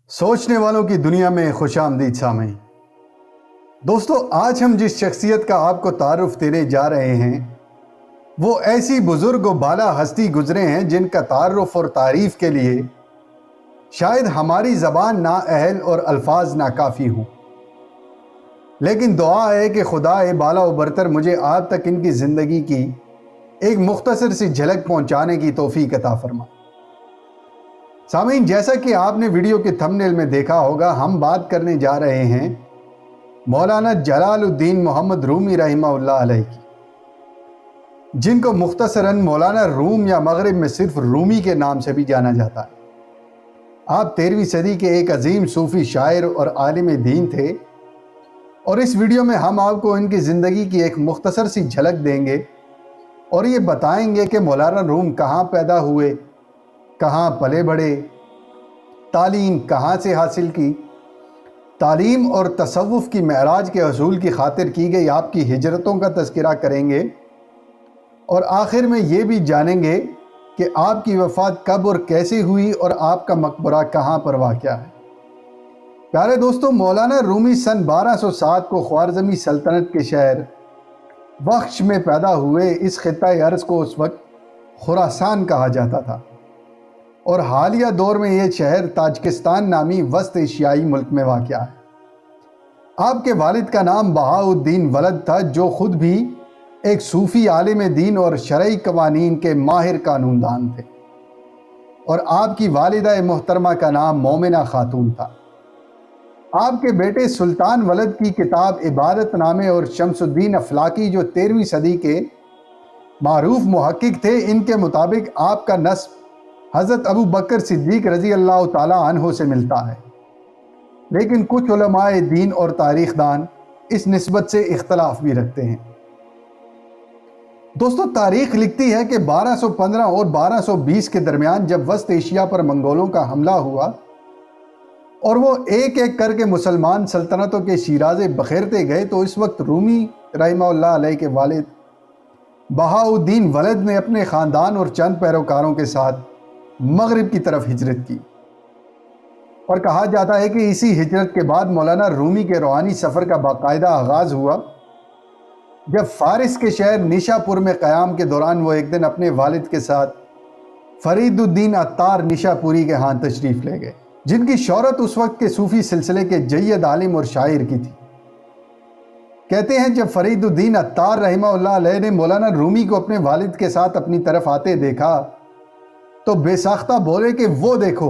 سوچنے والوں کی دنیا میں خوش آمدید سامعین۔ دوستو، آج ہم جس شخصیت کا آپ کو تعارف دینے جا رہے ہیں وہ ایسی بزرگ و بالا ہستی گزرے ہیں جن کا تعارف اور تعریف کے لیے شاید ہماری زبان نااہل اور الفاظ ناکافی ہوں، لیکن دعا ہے کہ خدا بالا و برتر مجھے آپ تک ان کی زندگی کی ایک مختصر سی جھلک پہنچانے کی توفیق عطا فرمائے۔ سامعین، جیسا کہ آپ نے ویڈیو کے تھمبنیل میں دیکھا ہوگا، ہم بات کرنے جا رہے ہیں مولانا جلال الدین محمد رومی رحمہ اللہ علیہ کی، جن کو مختصراً مولانا روم یا مغرب میں صرف رومی کے نام سے بھی جانا جاتا ہے۔ آپ 13ویں صدی کے ایک عظیم صوفی شاعر اور عالم دین تھے، اور اس ویڈیو میں ہم آپ کو ان کی زندگی کی ایک مختصر سی جھلک دیں گے اور یہ بتائیں گے کہ مولانا روم کہاں پیدا ہوئے، کہاں پلے بڑھے، تعلیم کہاں سے حاصل کی، تعلیم اور تصوف کی معراج کے حصول کی خاطر کی گئی آپ کی ہجرتوں کا تذکرہ کریں گے، اور آخر میں یہ بھی جانیں گے کہ آپ کی وفات کب اور کیسے ہوئی اور آپ کا مقبرہ کہاں پر واقع ہے۔ پیارے دوستو، مولانا رومی سن 1207 کو خوارزمی سلطنت کے شہر بخش میں پیدا ہوئے۔ اس خطۂ ارض کو اس وقت خراسان کہا جاتا تھا، اور حالیہ دور میں یہ شہر تاجکستان نامی وسط ایشیائی ملک میں واقع ہے۔ آپ کے والد کا نام بہاؤالدین ولد تھا، جو خود بھی ایک صوفی عالم دین اور شرعی قوانین کے ماہر قانون دان تھے، اور آپ کی والدہ محترمہ کا نام مومنہ خاتون تھا۔ آپ کے بیٹے سلطان ولد کی کتاب عبادت نامے اور شمس الدین افلاکی، جو 13ویں صدی کے معروف محقق تھے، ان کے مطابق آپ کا نسب حضرت ابو بکر صدیق رضی اللہ تعالیٰ عنہ سے ملتا ہے، لیکن کچھ علماء دین اور تاریخ دان اس نسبت سے اختلاف بھی رکھتے ہیں۔ دوستو، تاریخ لکھتی ہے کہ 1215 اور 1220 کے درمیان جب وسط ایشیا پر منگولوں کا حملہ ہوا اور وہ ایک ایک کر کے مسلمان سلطنتوں کے شیرازے بکھیرتے گئے، تو اس وقت رومی رحمہ اللہ علیہ کے والد بہاؤالدین ولد نے اپنے خاندان اور چند پیروکاروں کے ساتھ مغرب کی طرف ہجرت کی، اور کہا جاتا ہے کہ اسی ہجرت کے بعد مولانا رومی کے روحانی سفر کا باقاعدہ آغاز ہوا، جب فارس کے شہر نیشا پور میں قیام کے دوران وہ ایک دن اپنے والد کے ساتھ فرید الدین عطار نیشا پوری کے ہاں تشریف لے گئے، جن کی شہرت اس وقت کے صوفی سلسلے کے جید عالم اور شاعر کی تھی۔ کہتے ہیں جب فرید الدین عطار رحمہ اللہ علیہ نے مولانا رومی کو اپنے والد کے ساتھ اپنی طرف آتے دیکھا تو بے ساختہ بولے کہ وہ دیکھو،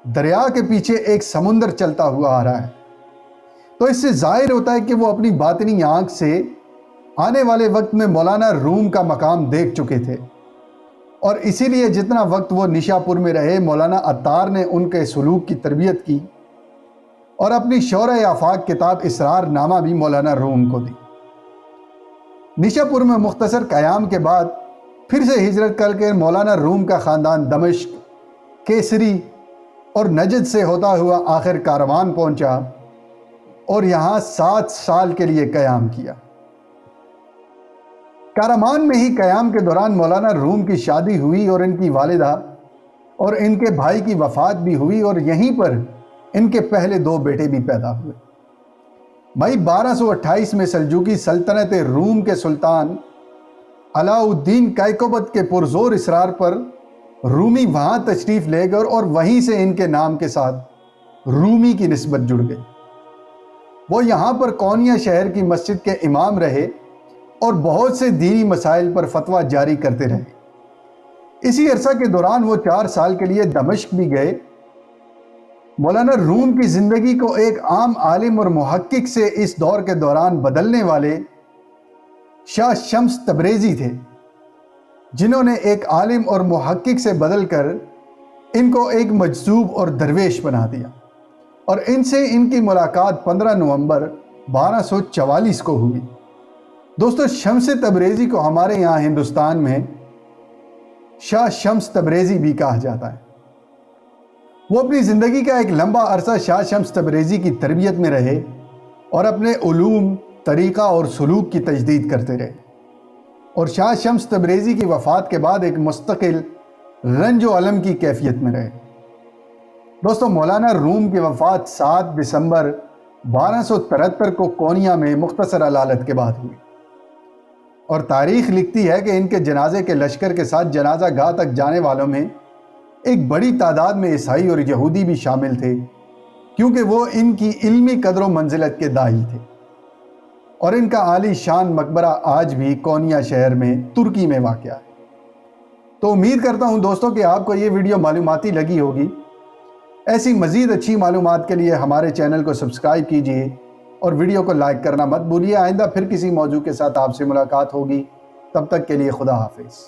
دریا کے پیچھے ایک سمندر چلتا ہوا آ رہا ہے۔ تو اس سے ظاہر ہوتا ہے کہ وہ اپنی باطنی آنکھ سے آنے والے وقت میں مولانا روم کا مقام دیکھ چکے تھے، اور اسی لیے جتنا وقت وہ نیشا پور میں رہے، مولانا عطار نے ان کے سلوک کی تربیت کی اور اپنی شورۂ آفاق کتاب اسرار نامہ بھی مولانا روم کو دی۔ نیشا پور میں مختصر قیام کے بعد پھر سے ہجرت کر کے مولانا روم کا خاندان دمشق، کیسری اور نجد سے ہوتا ہوا آخر کاروان پہنچا اور یہاں 7 سال کے لیے قیام کیا۔ کاروان میں ہی قیام کے دوران مولانا روم کی شادی ہوئی اور ان کی والدہ اور ان کے بھائی کی وفات بھی ہوئی، اور یہیں پر ان کے پہلے 2 بیٹے بھی پیدا ہوئے۔ مئی 1228 میں سلجوقی سلطنت روم کے سلطان علاء الدین کیقوباد کے پرزور اصرار پر رومی وہاں تشریف لے گئے، اور وہیں سے ان کے نام کے ساتھ رومی کی نسبت جڑ گئی۔ وہ یہاں پر کونیا شہر کی مسجد کے امام رہے اور بہت سے دینی مسائل پر فتویٰ جاری کرتے رہے۔ اسی عرصہ کے دوران وہ 4 سال کے لیے دمشق بھی گئے۔ مولانا روم کی زندگی کو ایک عام عالم اور محقق سے اس دور کے دوران بدلنے والے شاہ شمس تبریزی تھے، جنہوں نے ایک عالم اور محقق سے بدل کر ان کو ایک مجذوب اور درویش بنا دیا، اور ان سے ان کی ملاقات 15 نومبر 1244 کو ہوئی۔ دوستو، شمس تبریزی کو ہمارے یہاں ہندوستان میں شاہ شمس تبریزی بھی کہا جاتا ہے۔ وہ اپنی زندگی کا ایک لمبا عرصہ شاہ شمس تبریزی کی تربیت میں رہے اور اپنے علوم، طریقہ اور سلوک کی تجدید کرتے رہے، اور شاہ شمس تبریزی کی وفات کے بعد ایک مستقل رنج و الم کی کیفیت میں رہے۔ دوستوں مولانا روم کی وفات 7 دسمبر 1273 کو کونیا میں مختصر علالت کے بعد ہوئی، اور تاریخ لکھتی ہے کہ ان کے جنازے کے لشکر کے ساتھ جنازہ گاہ تک جانے والوں میں ایک بڑی تعداد میں عیسائی اور یہودی بھی شامل تھے، کیونکہ وہ ان کی علمی قدر و منزلت کے داعی تھے، اور ان کا عالی شان مقبرہ آج بھی کونیا شہر میں ترکی میں واقع ہے۔ تو امید کرتا ہوں دوستوں کہ آپ کو یہ ویڈیو معلوماتی لگی ہوگی۔ ایسی مزید اچھی معلومات کے لیے ہمارے چینل کو سبسکرائب کیجئے اور ویڈیو کو لائک کرنا مت بھولیے۔ آئندہ پھر کسی موضوع کے ساتھ آپ سے ملاقات ہوگی، تب تک کے لیے خدا حافظ۔